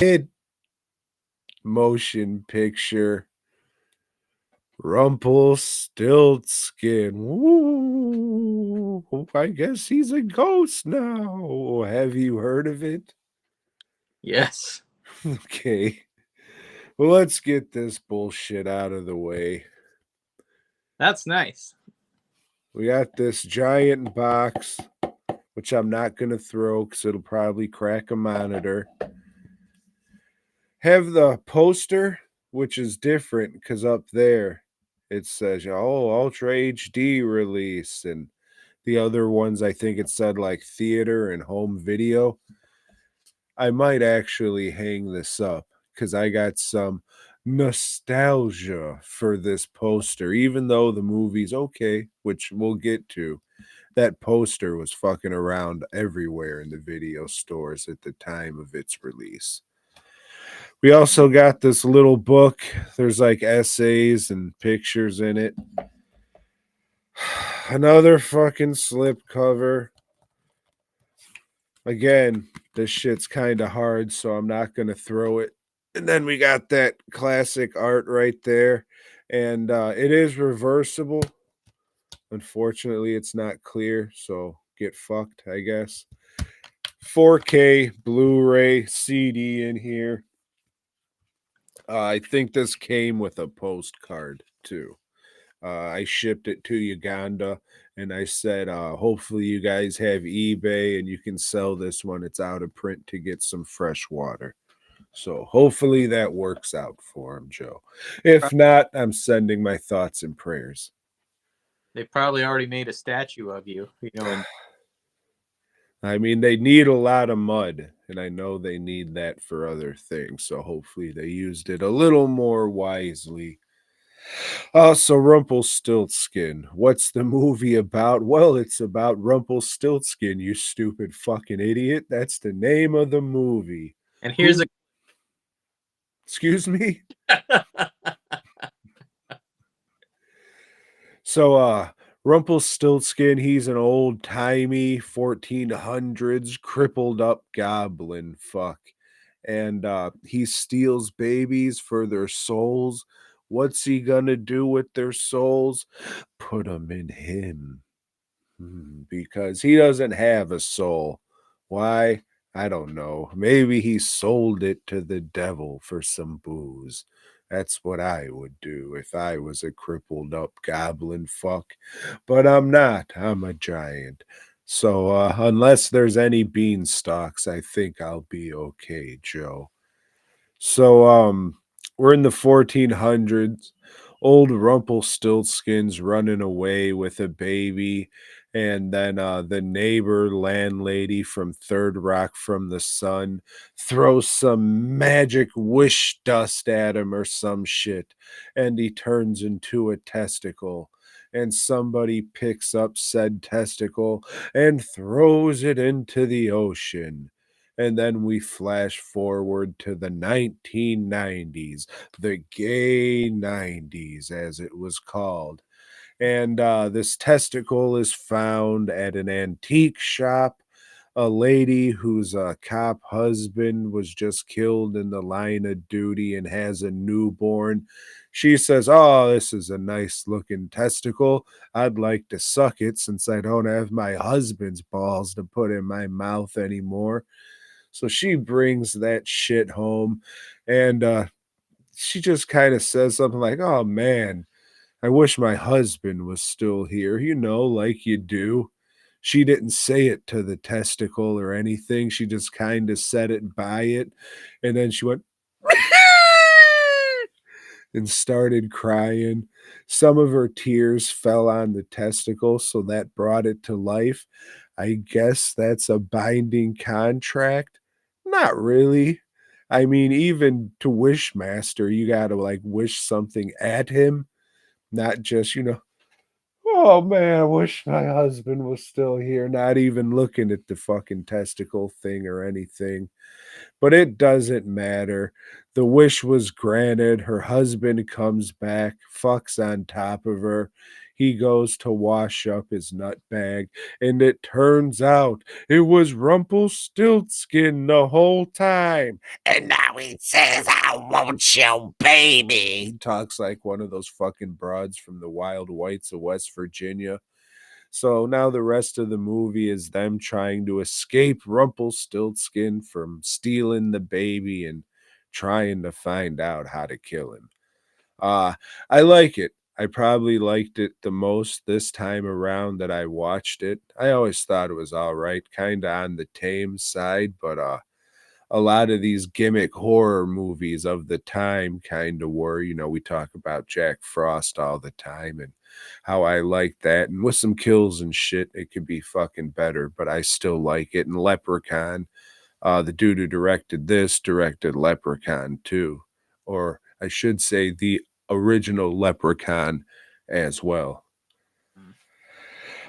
Hit motion picture Rumpelstiltskin. Woo! I guess he's a ghost now. Have you heard of it? Yes. Okay. Well, let's get this bullshit out of the way. That's nice. We got this giant box, which I'm not going to throw because it'll probably crack a monitor. Have the poster, which is different because up there it says, oh, Ultra HD release. And the other ones, I think it said like theater and home video. I might actually hang this up because I got some nostalgia for this poster, even though the movie's okay, which we'll get to. That poster was fucking around everywhere in the video stores at the time of its release. We also got this little book. There's like essays and pictures in it. Another fucking slip cover. Again, this shit's kind of hard, so I'm not going to throw it. And then we got that classic art right there. And it is reversible. Unfortunately, it's not clear, so get fucked, I guess. 4K Blu-ray CD in here. I think this came with a postcard too. I shipped it to Uganda and I said, hopefully you guys have eBay and you can sell this when it's out of print to get some fresh water. So hopefully that works out for him, Joe. If not, I'm sending my thoughts and prayers. They probably already made a statue of you, and I mean, they need a lot of mud, and I know they need that for other things. So hopefully they used it a little more wisely. So Rumpelstiltskin. What's the movie about? Well, it's about Rumpelstiltskin, you stupid fucking idiot. That's the name of the movie. and here's Excuse me? Rumpelstiltskin, he's an old-timey 1400s crippled up goblin fuck. And he steals babies for their souls. What's he gonna do with their souls? Put them in him. Because he doesn't have a soul. Why? I don't know. Maybe he sold it to the devil for some booze. That's what I would do if I was a crippled up goblin fuck. But I'm not. I'm a giant. So unless there's any beanstalks, I think I'll be okay, Joe. So we're in the 1400s. Old Rumpelstiltskin's running away with a baby, and then the neighbor landlady from Third Rock from the Sun throws some magic wish dust at him or some shit, and he turns into a testicle. And somebody picks up said testicle and throws it into the ocean. And then we flash forward to the 1990s, the gay 90s, as it was called. And this testicle is found at an antique shop. A lady whose cop husband was just killed in the line of duty and has a newborn. She says, oh, this is a nice looking testicle. I'd like to suck it since I don't have my husband's balls to put in my mouth anymore. So she brings that shit home and she just kind of says something like, oh man, I wish my husband was still here, like you do. She didn't say it to the testicle or anything. She just kind of said it by it. And then she went and started crying. Some of her tears fell on the testicle, so that brought it to life. I guess that's a binding contract. Not really. I mean, even to Wishmaster, you got to like wish something at him, not just, oh man, I wish my husband was still here, not even looking at the fucking testicle thing or anything. But it doesn't matter. The wish was granted. Her husband comes back, fucks on top of her. he goes to wash up his nut bag, and it turns out it was Rumpelstiltskin the whole time. And now he says, I want your baby. He talks like one of those fucking broads from the Wild Whites of West Virginia. So now the rest of the movie is them trying to escape Rumpelstiltskin from stealing the baby and trying to find out how to kill him. Uh, I like it. I probably liked it the most this time around that I watched it. I always thought it was all right, kind of on the tame side, but a lot of these gimmick horror movies of the time kind of were. We talk about Jack Frost all the time and how I like that. And with some kills and shit, it could be fucking better, but I still like it. And Leprechaun, the dude who directed this directed Leprechaun too, or I should say the original Leprechaun as well.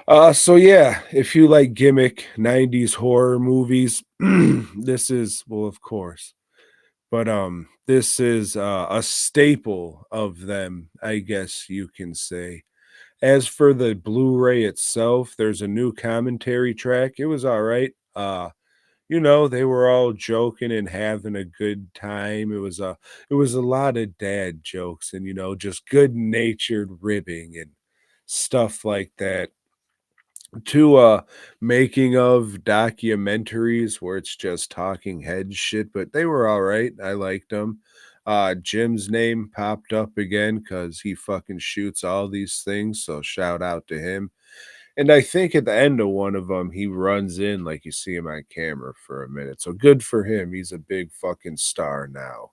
Mm. So yeah, if you like gimmick 90s horror movies, this is, well, of course, but this is a staple of them, I guess you can say. As for the Blu-ray itself, there's a new commentary track. It was all right. They were all joking and having a good time. It was a lot of dad jokes and just good-natured ribbing and stuff like that. Two making of documentaries where it's just talking head shit, but they were all right. I liked them. Jim's name popped up again because he fucking shoots all these things, so shout out to him. And I think at the end of one of them, he runs in like you see him on camera for a minute. So good for him. He's a big fucking star now.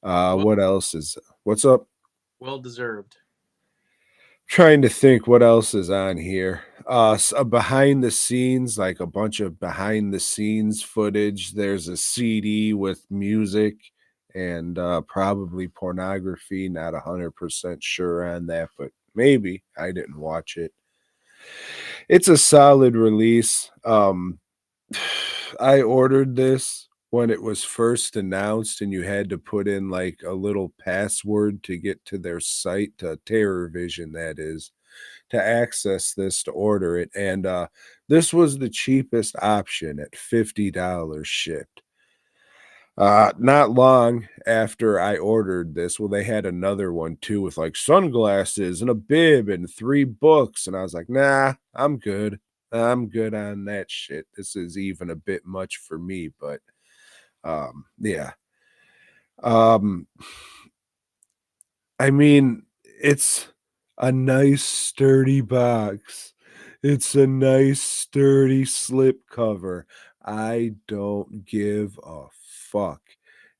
Well, What else is what's up? well deserved. Trying to think what else is on here. Behind the scenes, like a bunch of behind the scenes footage. There's a CD with music and probably pornography. Not 100% sure on that, but maybe. I didn't watch it. It's a solid release. I ordered this when it was first announced, and you had to put in like a little password to get to their site, to Terror Vision, that is, to access this to order it. And this was the cheapest option at $50 shipped. Not long after I ordered this, well, they had another one too with like sunglasses and a bib and 3 books. And I was like, nah, I'm good. I'm good on that shit. This is even a bit much for me, but yeah. Um, I mean, it's a nice sturdy box. It's a nice sturdy slip cover. I don't give a fuck.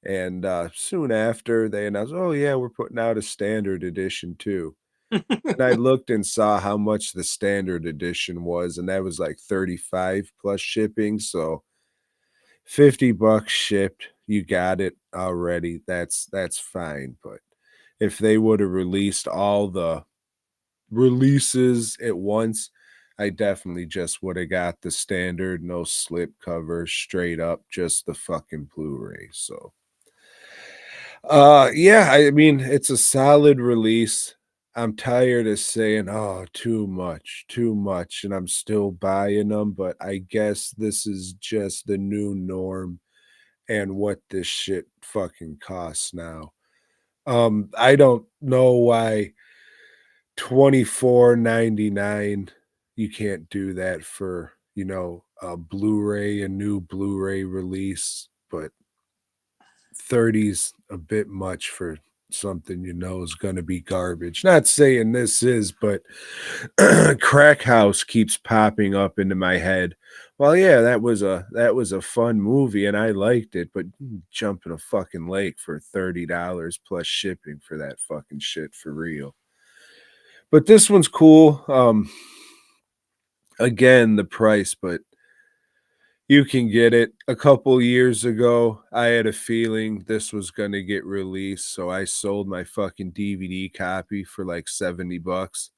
And soon after they announced, "Oh yeah, we're putting out a standard edition too." And I looked and saw how much the standard edition was, and that was like 35 plus shipping, so $50 shipped. You got it already. That's fine, but if they would have released all the releases at once, I definitely just would have got the standard, no slip cover, straight up, just the fucking Blu-ray. So, yeah, I mean, it's a solid release. I'm tired of saying, oh, too much, and I'm still buying them, but I guess this is just the new norm and what this shit fucking costs now. I don't know why 24.99 you can't do that for, a Blu-ray, a new Blu-ray release, but 30's a bit much for something is gonna be garbage. Not saying this is, but Crack House keeps popping up into my head. Well, yeah, that was a fun movie and I liked it, but you jump in a fucking lake for $30 plus shipping for that fucking shit for real. But this one's cool. Again, the price, but you can get it. A couple years ago, I had a feeling this was going to get released, so I sold my fucking DVD copy for like $70.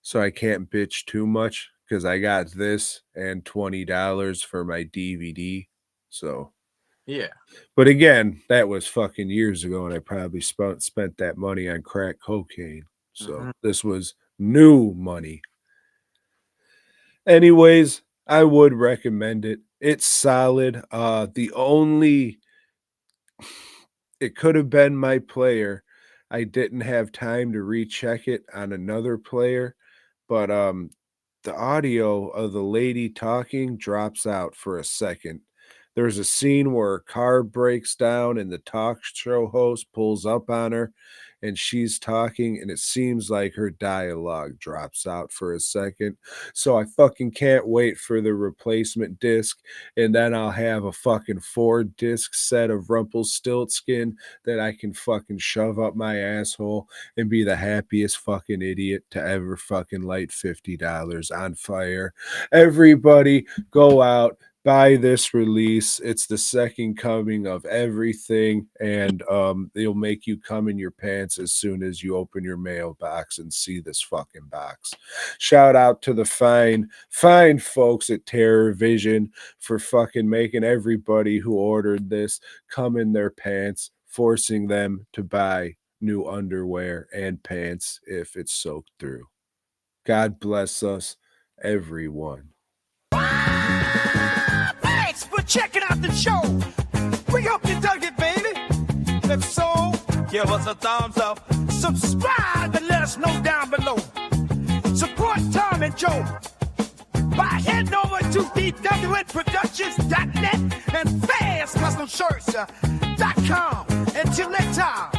So I can't bitch too much because I got this and $20 for my DVD. So, Yeah. but again, that was fucking years ago, and I probably spent that money on crack cocaine. So Hmm. this was New money. Anyways, I would recommend it. It's solid. The only it could have been my player. I didn't have time to recheck it on another player, but the audio of the lady talking drops out for a second. There's a scene where her car breaks down and the talk show host pulls up on her and she's talking and it seems like her dialogue drops out for a second. So I fucking can't wait for the replacement disc and then I'll have a fucking 4 disc set of Rumpelstiltskin that I can fucking shove up my asshole and be the happiest fucking idiot to ever fucking light $50 on fire. Everybody go out, buy this release. It's the second coming of everything, and it'll make you come in your pants as soon as you open your mailbox and see this fucking box. Shout out to the fine folks at Terror Vision for fucking making everybody who ordered this come in their pants, forcing them to buy new underwear and pants if it's soaked through. God bless us, everyone. Thanks for checking out the show. We hope you dug it, baby. If so, give us a thumbs up. Subscribe and let us know down below. Support Tom and Joe by heading over to dwnproductions.net and fastcustomshirts.com. Until next time.